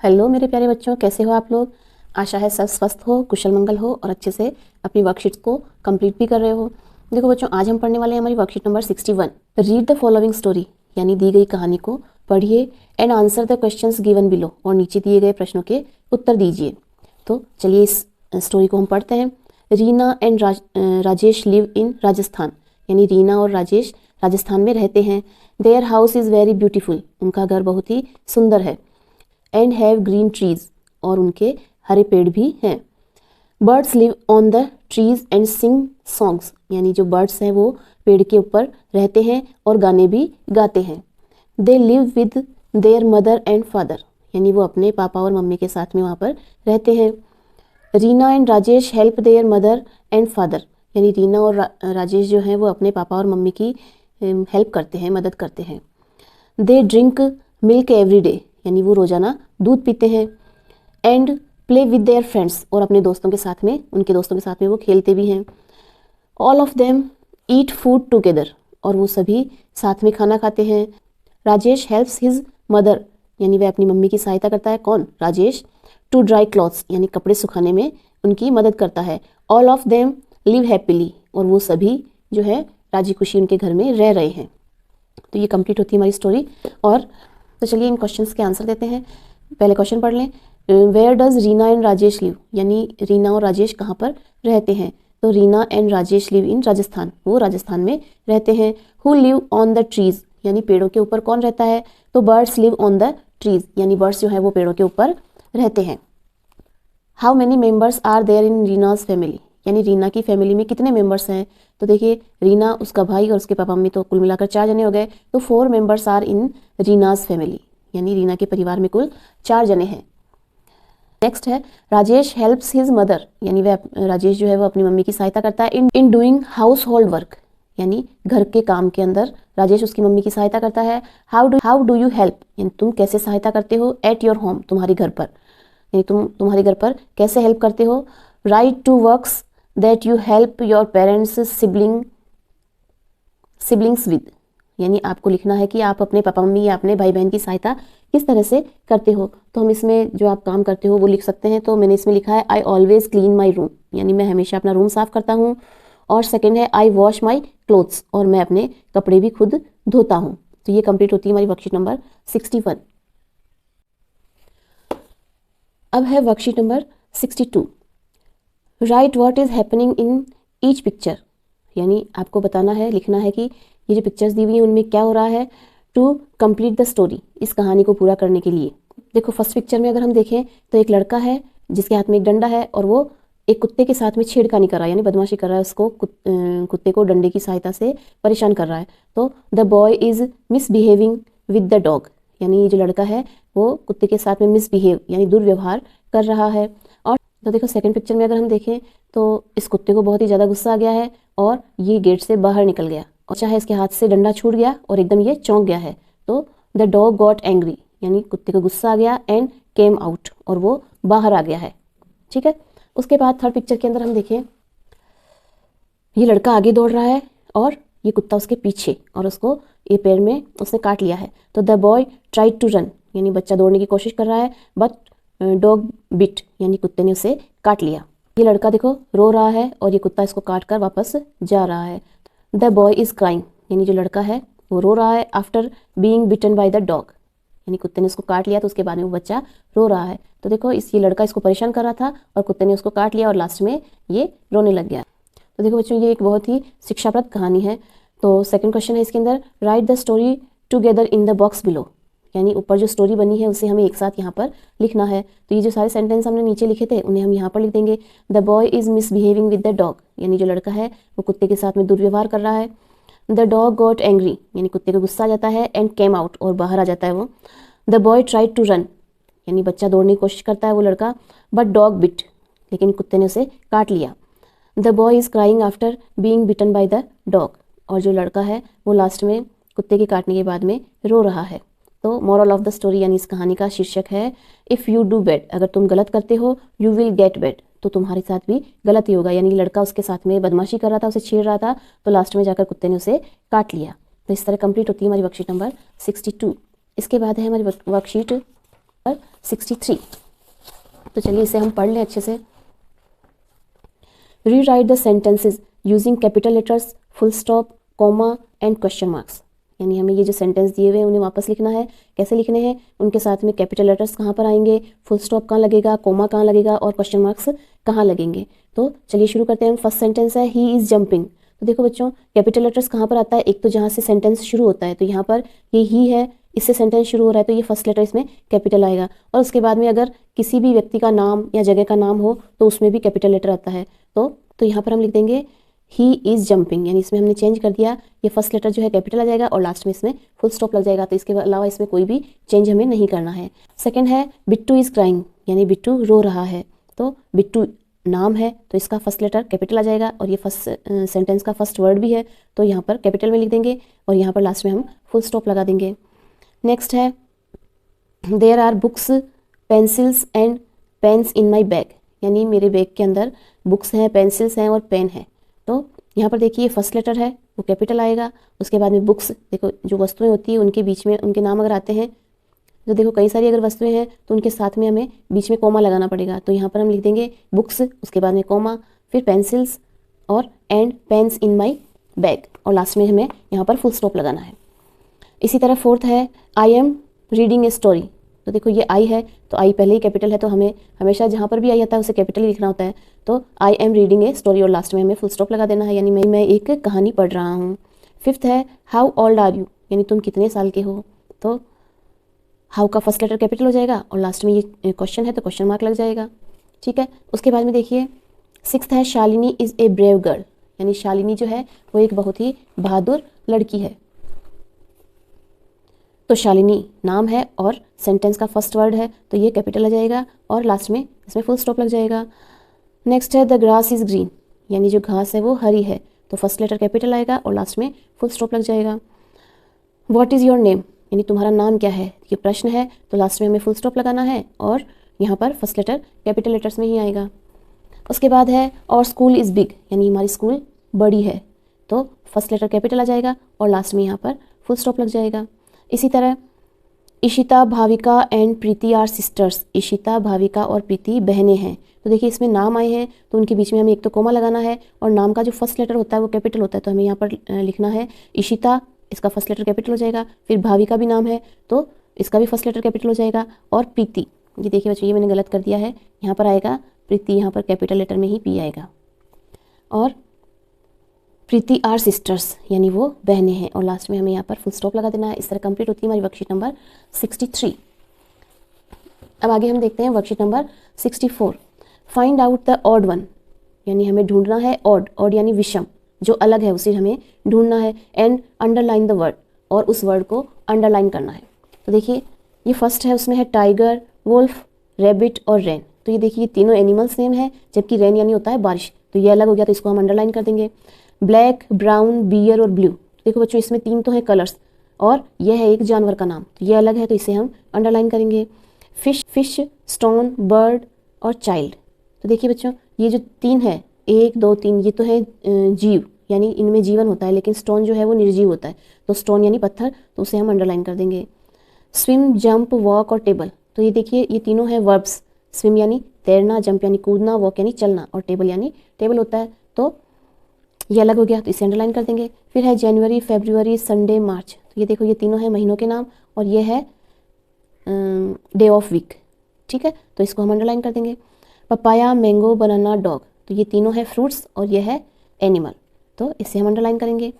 Hello मेरे प्यारे बच्चों, कैसे हो आप लोग। आशा है सब स्वस्थ हो, कुशल मंगल हो और अच्छे से अपनी वर्कशीट्स को कंप्लीट भी कर रहे हो। देखो बच्चों, आज हम पढ़ने वाले हैं हमारी worksheet number 61। Read the following story, यानी दी गई कहानी को पढ़िए and answer the questions given below, और नीचे दिए गए प्रश्नों के उत्तर दीजिए। तो चलिए इस स्टोरी को हम पढ़ते हैं। Reena and Rajesh live in Rajasthan, यानी रीना और राजेश राजस्थान में रहते हैं। Their house is very beautiful, उनका घर बहुत ही सुंदर है। एंड हैव ग्रीन ट्रीज, और उनके हरे पेड़ भी हैं। Birds live on the trees and sing songs, यानी जो बर्ड्स हैं वो पेड़ के ऊपर रहते हैं और गाने भी गाते हैं। They live with their mother and father, यानी वो अपने पापा और मम्मी के साथ में वहाँ पर रहते हैं। Reena and Rajesh help there mother and father, यानी रीना और राजेश जो हैं वो अपने पापा और मम्मी की हेल्प करते हैं, मदद करते हैं। They drink milk every day, यानी वो रोज़ाना दूध पीते हैं। And play with their friends, और अपने दोस्तों के साथ में, उनके दोस्तों के साथ में वो खेलते भी हैं। All of them eat food together, और वो सभी साथ में खाना खाते हैं। राजेश हेल्प्स हिज मदर, यानी वह अपनी मम्मी की सहायता करता है। कौन? राजेश। टू ड्राई क्लॉथ्स, यानी कपड़े सुखाने में उनकी मदद करता है। All of them live happily, और वो सभी जो है राजी खुशी उनके घर में रह रहे हैं। तो ये कंप्लीट होती है हमारी स्टोरी। और तो चलिए इन क्वेश्चंस के आंसर देते हैं। पहले क्वेश्चन पढ़ लें। Where does Reena and Rajesh live, यानी रीना और राजेश कहाँ पर रहते हैं। तो Reena and Rajesh live in Rajasthan, वो राजस्थान में रहते हैं। Who live on the trees, यानी पेड़ों के ऊपर कौन रहता है। तो birds live on the trees, यानी बर्ड्स जो है वो पेड़ों के ऊपर रहते हैं। How many members are there in Reena's family, यानी रीना की फैमिली में कितने मेंबर्स हैं। तो देखिए, रीना, उसका भाई और उसके पापा मम्मी, तो कुल मिलाकर 4 जने हो गए। तो 4 members are in Reena's family, यानी रीना के परिवार में कुल 4 जने हैं। नेक्स्ट है राजेश हेल्प्स हिज मदर, यानी वह राजेश जो है वो अपनी मम्मी की सहायता करता है in doing house hold work, यानी घर के काम के अंदर राजेश उसकी मम्मी की सहायता करता है। हाउ डू यू हेल्प, यानी तुम कैसे सहायता करते हो। एट योर होम, तुम्हारे घर पर, यानी तुम्हारे घर पर कैसे हेल्प करते हो। Write two works that you help your parents siblings with, यानी आपको लिखना है कि आप अपने पापा मम्मी या अपने भाई बहन की सहायता किस तरह से करते हो। तो हम इसमें जो आप काम करते हो वो लिख सकते हैं। तो मैंने इसमें लिखा है I always clean my room, यानी मैं हमेशा अपना रूम साफ करता हूँ। और सेकेंड है आई वॉश माई क्लोथ्स, और मैं अपने कपड़े भी खुद धोता हूँ। तो ये कंप्लीट होती है हमारी वर्कशीट नंबर 61। अब है worksheet number 62। Right what is happening in each picture, यानी आपको बताना है, लिखना है कि ये जो पिक्चर्स दी हुई हैं उनमें क्या हो रहा है। टू कंप्लीट द स्टोरी, इस कहानी को पूरा करने के लिए। देखो फर्स्ट पिक्चर में अगर हम देखें तो एक लड़का है जिसके हाथ में एक डंडा है, और वो एक कुत्ते के साथ में छेड़खानी कर रहा है, यानी बदमाशी कर रहा है, उसको कुत्ते को डंडे की सहायता से परेशान कर रहा है। तो the boy is misbehaving with the dog, यानी ये जो लड़का है वो कुत्ते के साथ में मिसबिहेव, यानी दुर्व्यवहार कर रहा है। और तो देखो सेकंड पिक्चर में अगर हम देखें तो इस कुत्ते को बहुत ही ज़्यादा गुस्सा आ गया है और ये गेट से बाहर निकल गया, और चाहे इसके हाथ से डंडा छूट गया और एकदम ये चौंक गया है। तो द डॉग गॉट एंग्री, यानी कुत्ते को गुस्सा आ गया, एंड केम आउट, और वो बाहर आ गया है। ठीक है। उसके बाद थर्ड पिक्चर के अंदर हम देखें, ये लड़का आगे दौड़ रहा है और ये कुत्ता उसके पीछे, और उसको ये पैर में उसने काट लिया है। तो the boy tried to run, यानी बच्चा दौड़ने की कोशिश कर रहा है, बट डॉग बिट, यानी कुत्ते ने उसे काट लिया। ये लड़का देखो रो रहा है और ये कुत्ता इसको काट कर वापस जा रहा है। द बॉय इज क्राइंग, यानी जो लड़का है वो रो रहा है। After being bitten by the dog, यानी कुत्ते ने उसको काट लिया तो उसके बाद में वो बच्चा रो रहा है। तो देखो ये लड़का इसको परेशान कर रहा था और कुत्ते ने उसको काट लिया और लास्ट में ये रोने लग गया। तो देखो बच्चों, ये एक बहुत ही शिक्षाप्रद कहानी है। तो सेकंड क्वेश्चन है इसके अंदर, right the story together in the box below, यानी ऊपर जो स्टोरी बनी है उसे हमें एक साथ यहाँ पर लिखना है। तो ये जो सारे सेंटेंस हमने नीचे लिखे थे उन्हें हम यहाँ पर लिख देंगे। The boy is misbehaving with the dog, यानी जो लड़का है वो कुत्ते के साथ में दुर्व्यवहार कर रहा है। द डॉग गॉट एंग्री, यानी कुत्ते को गुस्सा आ जाता है, एंड केम आउट, और बाहर आ जाता है वो। The boy tried to run, यानी बच्चा दौड़ने की कोशिश करता है वो लड़का, बट डॉग बिट, लेकिन कुत्ते ने उसे काट लिया। The boy is crying after being bitten by the dog, और जो लड़का है वो लास्ट में कुत्ते के काटने के बाद में रो रहा है। तो मोरल ऑफ द स्टोरी, यानी इस कहानी का शीर्षक है इफ़ यू डू बैड, अगर तुम गलत करते हो यू विल गेट बैड, तो तुम्हारे साथ भी गलत ही होगा। यानी लड़का उसके साथ में बदमाशी कर रहा था, उसे छेड़ रहा था, तो लास्ट में जाकर कुत्ते ने उसे काट लिया। तो इस तरह कंप्लीट होती है हमारी वर्कशीट नंबर 62। इसके बाद है हमारी वर्कशीट 63। तो चलिए इसे हम पढ़ लें अच्छे से। Rewrite the sentences using capital letters, full stop, comma and question marks. यानी हमें ये जो सेंटेंस दिए हुए हैं उन्हें वापस लिखना है। कैसे लिखने हैं? उनके साथ में कैपिटल लेटर्स कहाँ पर आएंगे, फुल स्टॉप कहाँ लगेगा, कोमा कहाँ लगेगा और क्वेश्चन मार्क्स कहाँ लगेंगे। तो चलिए शुरू करते हैं। फर्स्ट सेंटेंस है ही इज़ जंपिंग। तो देखो बच्चों, कैपिटल लेटर्स कहाँ पर आता है? एक तो जहाँ से सेंटेंस शुरू होता है, तो यहाँ पर ये ही है, इससे सेंटेंस शुरू हो रहा है, तो ये फर्स्ट लेटर इसमें कैपिटल आएगा। और उसके बाद में अगर किसी भी व्यक्ति का नाम या जगह का नाम हो तो उसमें भी कैपिटल लेटर आता है। तो यहाँ पर हम लिख देंगे ही इज़ जंपिंग, यानी इसमें हमने चेंज कर दिया। ये फर्स्ट लेटर जो है कैपिटल आ जाएगा और लास्ट में इसमें फुल स्टॉप लग जाएगा। तो इसके अलावा इसमें कोई भी चेंज हमें नहीं करना है। सेकंड है बिट्टू इज़ क्राइंग, यानी बिट्टू रो रहा है। तो बिट्टू नाम है तो इसका फर्स्ट लेटर कैपिटल आ जाएगा और ये फर्स्ट सेंटेंस का फर्स्ट वर्ड भी है, तो यहाँ पर कैपिटल में लिख देंगे और यहाँ पर लास्ट में हम फुल स्टॉप लगा देंगे। नेक्स्ट है there are books, pencils and pens in my bag, यानी मेरे बैग के अंदर बुक्स हैं, पेंसिल्स हैं और पेन है। तो यहाँ पर देखिए फर्स्ट लेटर है वो कैपिटल आएगा। उसके बाद में बुक्स, देखो जो वस्तुएं होती है उनके बीच में उनके नाम अगर आते हैं, तो देखो कई सारी अगर वस्तुएं हैं तो उनके साथ में हमें बीच में कोमा लगाना पड़ेगा। तो यहाँ पर हम लिख देंगे बुक्स, उसके बाद में कोमा, फिर पेंसिल्स और and pens in my bag और लास्ट में हमें यहाँ पर फुल स्टॉप लगाना है। इसी तरह फोर्थ है I am reading a story. तो देखो ये आई है तो आई पहले ही कैपिटल है, तो हमें हमेशा जहाँ पर भी आई आता है उसे कैपिटल ही लिखना होता है। तो I am reading a story और लास्ट में हमें फुल स्टॉप लगा देना है, यानी मैं एक कहानी पढ़ रहा हूँ। फिफ्थ है हाउ ओल्ड आर यू, यानी तुम कितने साल के हो। तो हाउ का फर्स्ट लेटर कैपिटल हो जाएगा और लास्ट में ये क्वेश्चन है तो क्वेश्चन मार्क लग जाएगा। ठीक है, उसके बाद में देखिए सिक्स्थ है Shalini is a brave girl, यानी शालिनी जो है वो एक बहुत ही बहादुर लड़की है। तो शालिनी नाम है और सेंटेंस का फर्स्ट वर्ड है तो ये कैपिटल आ जाएगा और लास्ट में इसमें फुल स्टॉप लग जाएगा। नेक्स्ट है द ग्रास इज़ ग्रीन, यानी जो घास है वो हरी है, तो फर्स्ट लेटर कैपिटल आएगा और लास्ट में फुल स्टॉप लग जाएगा। व्हाट इज़ योर नेम, यानी तुम्हारा नाम क्या है, ये प्रश्न है तो लास्ट में हमें फुल स्टॉप लगाना है और यहाँ पर फर्स्ट लेटर कैपिटल लेटर्स में ही आएगा। उसके बाद है और स्कूल इज़ बिग, यानी हमारी स्कूल बड़ी है, तो फर्स्ट लेटर कैपिटल आ जाएगा और लास्ट में यहाँ पर फुल स्टॉप लग जाएगा। इसी तरह Ishita, Bhavika and Preeti are sisters, Ishita, Bhavika और प्रीति बहनें हैं। तो देखिए इसमें नाम आए हैं तो उनके बीच में हमें एक तो कोमा लगाना है और नाम का जो फर्स्ट लेटर होता है वो कैपिटल होता है, तो हमें यहाँ पर लिखना है इशिता, इसका फर्स्ट लेटर कैपिटल हो जाएगा। फिर भाविका भी नाम है तो इसका भी फर्स्ट लेटर कैपिटल हो जाएगा और प्रीति, ये देखिए बच्चों ये मैंने गलत कर दिया है, यहाँ पर आएगा प्रीति, यहाँ पर कैपिटल लेटर में ही पी आएगा। और प्रीति आर सिस्टर्स, यानी वो बहनें हैं और लास्ट में हमें यहाँ पर फुल स्टॉप लगा देना है। इस तरह कंप्लीट होती है हमारी वर्कशीट नंबर 63। अब आगे हम देखते हैं worksheet number 64। Find out the odd one, यानी हमें ढूंढना है ऑड, ऑड यानी विषम, जो अलग है उसे हमें ढूंढना है। एंड अंडरलाइन द वर्ड, और उस वर्ड को अंडरलाइन करना है। तो देखिए ये फर्स्ट है, उसमें है टाइगर, वुल्फ, रैबिट और रेन। तो ये देखिए तीनों एनिमल्स नेम है, जबकि रेन यानी होता है बारिश, तो ये अलग हो गया तो इसको हम अंडरलाइन कर देंगे। ब्लैक, ब्राउन, बियर और ब्लू, देखो बच्चों इसमें तीन तो है कलर्स और यह है एक जानवर का नाम, तो ये अलग है तो इसे हम अंडरलाइन करेंगे। फिश, स्टोन, बर्ड और चाइल्ड। तो देखिए बच्चों ये जो तीन है, 1 2 3, ये तो है जीव, यानी इनमें जीवन होता है, लेकिन स्टोन जो है वो निर्जीव होता है, तो स्टोन यानी पत्थर, तो उसे हम अंडरलाइन कर देंगे। स्विम, जंप, वॉक और टेबल, तो ये देखिए ये तीनों है वर्ब्स। स्विम यानी तैरना, जंप यानी कूदना, वॉक यानी चलना और टेबल यानी टेबल होता है, तो ये अलग हो गया तो इसे अंडरलाइन कर देंगे। फिर है जनवरी, फरवरी, संडे, मार्च, तो ये देखो ये तीनों है महीनों के नाम और ये है डे ऑफ वीक। ठीक है, तो इसको हम अंडरलाइन कर देंगे। पपाया, मैंगो, बनाना, डॉग, तो ये तीनों है फ्रूट्स और ये है एनिमल, तो इसे हम अंडरलाइन करेंगे।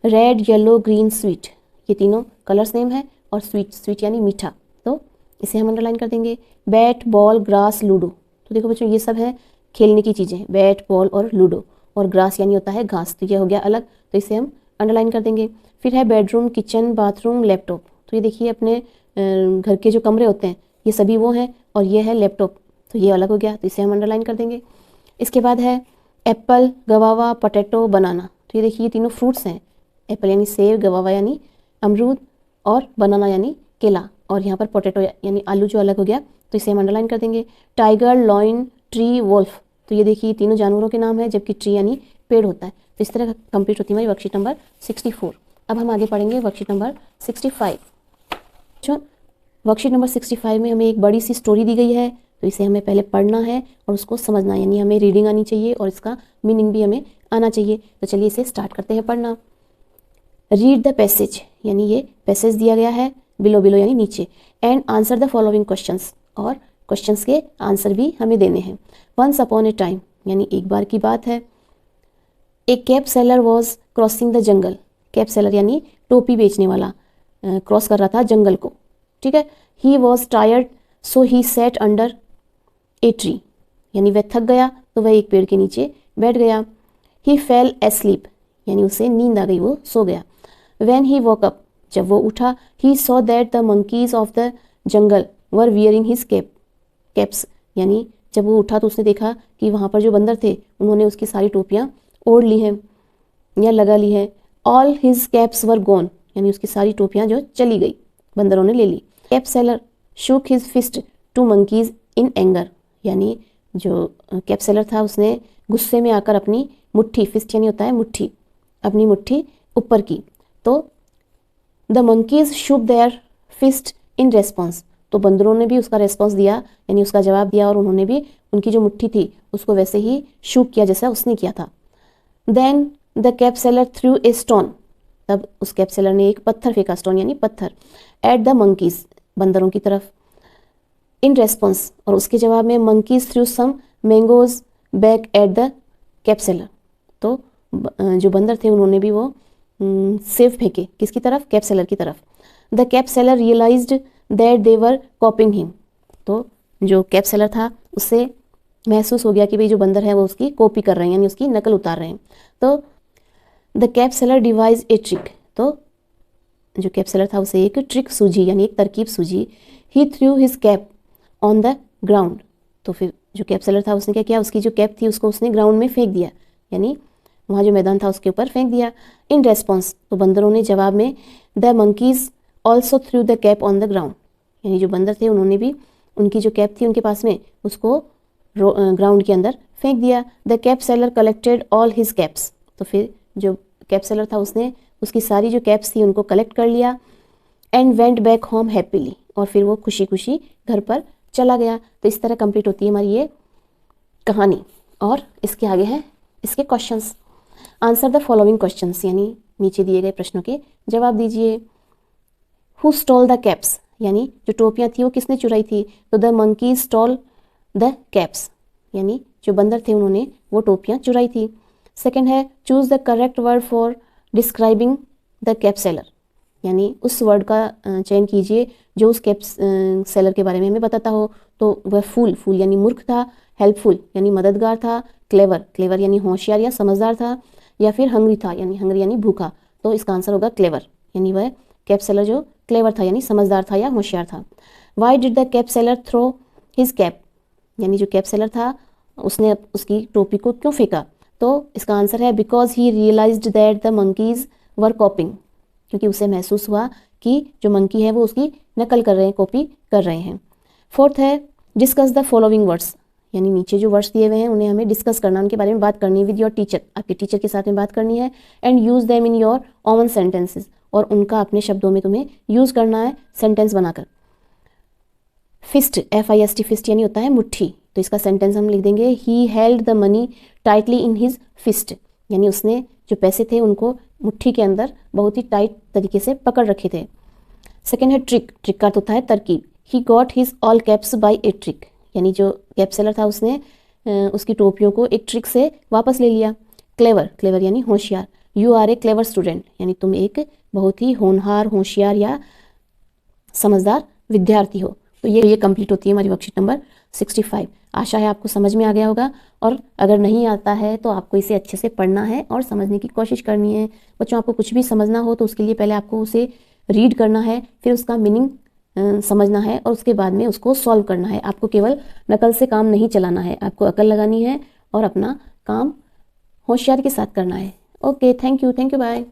रेड, येलो, ग्रीन, स्वीट, ये तीनों कलर्स नेम है और स्वीट यानी मीठा, तो इसे हम अंडरलाइन कर देंगे। बैट, बॉल, ग्रास, लूडो, तो देखो बच्चों ये सब है खेलने की चीज़ें, बैट, बॉल और लूडो, और ग्रास यानी होता है घास, तो ये हो गया अलग, तो इसे हम अंडरलाइन कर देंगे। फिर है बेडरूम, किचन, बाथरूम, लैपटॉप, तो ये देखिए अपने घर के जो कमरे होते हैं ये सभी वो हैं और ये है लैपटॉप, तो ये अलग हो गया तो इसे हम अंडरलाइन कर देंगे। इसके बाद है एप्पल, गवावा, पोटैटो, बनाना, तो ये देखिए ये तीनों फ्रूट्स हैं, एप्पल यानी सेब, गवावा यानी अमरूद और बनाना यानी केला, और यहाँ पर पोटैटो यानी आलू जो अलग हो गया तो इसे हम अंडरलाइन कर देंगे। टाइगर, लॉयन, ट्री, वोल्फ, तो ये देखिए तीनों जानवरों के नाम है, जबकि ट्री यानी पेड़ होता है, तो इस तरह कंप्लीट होती है हमारी वर्कशीट नंबर 64। अब हम आगे पढ़ेंगे वर्कशीट नंबर 65। वर्कशीट नंबर 65 में हमें एक बड़ी सी स्टोरी दी गई है, तो इसे हमें पहले पढ़ना है और उसको समझना है, यानी हमें रीडिंग आनी चाहिए और इसका मीनिंग भी हमें आना चाहिए। तो चलिए इसे स्टार्ट करते हैं पढ़ना। रीड द पैसेज, यानी ये पैसेज दिया गया है बिलो बिलो यानी नीचे, and answer the following questions, और क्वेश्चंस के आंसर भी हमें देने हैं। वंस अपॉन ए टाइम, यानी एक बार की बात है, a cap seller was crossing the jungle. Cap seller यानी टोपी बेचने वाला क्रॉस कर रहा था जंगल को, ठीक है। He was tired so he set under a tree, यानी वह थक गया तो वह एक पेड़ के नीचे बैठ गया। ही फेल एस्लीप, यानी उसे नींद आ गई, वो सो गया। व्हेन ही वॉक अप, जब वो उठा, he saw that the monkeys of the jungle were wearing his caps, यानी जब वो उठा तो उसने देखा कि वहाँ पर जो बंदर थे उन्होंने उसकी सारी टोपियाँ ओढ़ ली हैं या लगा ली है। All his caps were gone, यानी उसकी सारी टोपियाँ जो चली गई, बंदरों ने ले ली। Cap seller shook his fist to monkeys in anger, यानी जो कैप सेलर था उसने गुस्से में आकर अपनी मुट्ठी, फिस्ट यानी होता है मुट्ठी, अपनी मुट्ठी ऊपर की। तो the monkeys shook their fist in response, तो बंदरों ने भी उसका रेस्पॉन्स दिया, यानी उसका जवाब दिया, और उन्होंने भी उनकी जो मुट्ठी थी उसको वैसे ही शूक किया जैसा उसने किया था। Then the cap seller threw a stone, तब उस कैप सेलर ने एक पत्थर फेंका, स्टोन यानी पत्थर, एट द मंकीज, बंदरों की तरफ। इन रेस्पॉन्स, और उसके जवाब में monkeys threw some mangoes back at the cap seller, तो जो बंदर थे उन्होंने भी वो सेब फेंके, किसकी तरफ, कैप सेलर की तरफ। The cap seller realised that they were copying him, तो जो कैप सेलर था उससे महसूस हो गया कि भाई जो बंदर है वो उसकी कॉपी कर रहे हैं, यानी उसकी नकल उतार रहे हैं। तो the cap seller devised a trick, तो जो कैप सेलर था उसे एक ट्रिक सूझी, यानी एक तरकीब सूझी। He threw his cap on the ground, तो फिर जो कैप सेलर था उसने क्या किया, उसकी जो कैप थी उसको उसने ग्राउंड में फेंक दिया, यानी वहाँ जो मैदान था उसके ऊपर फेंक दिया। इन रेस्पॉन्स, तो बंदरों ने जवाब में the monkeys also through the cap on the ground, यानी जो बंदर थे उन्होंने भी उनकी जो कैप थी उनके पास में उसको ग्राउंड के अंदर फेंक दिया। The cap seller collected all his caps, तो फिर जो कैप सेलर था उसने उसकी सारी जो कैप्स थी उनको कलेक्ट कर लिया। And went back home happily, और फिर वो खुशी खुशी घर पर चला गया। तो इस तरह कंप्लीट होती है हमारी ये कहानी, और इसके आगे है इसके questions. Answer the following questions, यानी नीचे दिए गए प्रश्नों के जवाब दीजिए। हु स्टॉल द कैप्स, यानी जो टोपियाँ थी वो किसने चुराई थी, तो the monkeys stall the caps, यानी जो बंदर थे उन्होंने वो टोपियाँ चुराई थी। सेकंड है choose the correct word for describing the cap seller, यानी उस वर्ड का चयन कीजिए जो उस कैप सेलर के बारे में हमें बताता हो। तो वह फूल यानी मूर्ख था, हेल्पफुल यानी मददगार था, क्लेवर यानी होशियार या समझदार था, या फिर हंग्री था, यानी हंग्री यानी भूखा। तो इसका आंसर होगा क्लेवर, यानी वह कैप सेलर जो क्लेवर था यानी समझदार था या होशियार था। Why did the cap seller throw his cap, यानी जो कैप सेलर था उसने उसकी टोपी को क्यों फेंका, तो इसका आंसर है because he realised that the monkeys were copying, क्योंकि उसे महसूस हुआ कि जो मंकी है वो उसकी नकल कर रहे हैं, कॉपी कर रहे हैं। फोर्थ है डिस्कस द फॉलोइंग वर्ड्स, यानी नीचे जो वर्ड्स दिए हुए हैं उन्हें हमें डिस्कस करना, उनके बारे में बात करनी है विद योर टीचर, आपके टीचर के साथ में बात करनी है। And use them in your oven sentences, और उनका अपने शब्दों में तुम्हें यूज करना है सेंटेंस बनाकर। फिस्ट, FIST, फिस्ट यानी होता है मुट्ठी, तो इसका सेंटेंस हम लिख देंगे he held the money tightly in his fist, यानी उसने जो पैसे थे उनको मुट्ठी के अंदर बहुत ही टाइट तरीके से पकड़ रखे थे। सेकेंड है ट्रिक का अर्थ होता है तरकीब। He got his all caps by a trick, यानी जो कैप सेलर था उसने उसकी टोपियों को एक ट्रिक से वापस ले लिया। क्लेवर यानी होशियार। You are a clever student, यानी तुम एक बहुत ही होनहार, होशियार या समझदार विद्यार्थी हो। तो ये कंप्लीट होती है हमारी वर्कशीट नंबर 65। आशा है आपको समझ में आ गया होगा, और अगर नहीं आता है तो आपको इसे अच्छे से पढ़ना है और समझने की कोशिश करनी है। बच्चों, आपको कुछ भी समझना हो तो उसके लिए पहले आपको उसे रीड करना है, फिर उसका मीनिंग समझना है, और उसके बाद में उसको सॉल्व करना है। आपको केवल नकल से काम नहीं चलाना है, आपको अकल लगानी है और अपना काम होशियारी के साथ करना है। Okay, thank you, bye.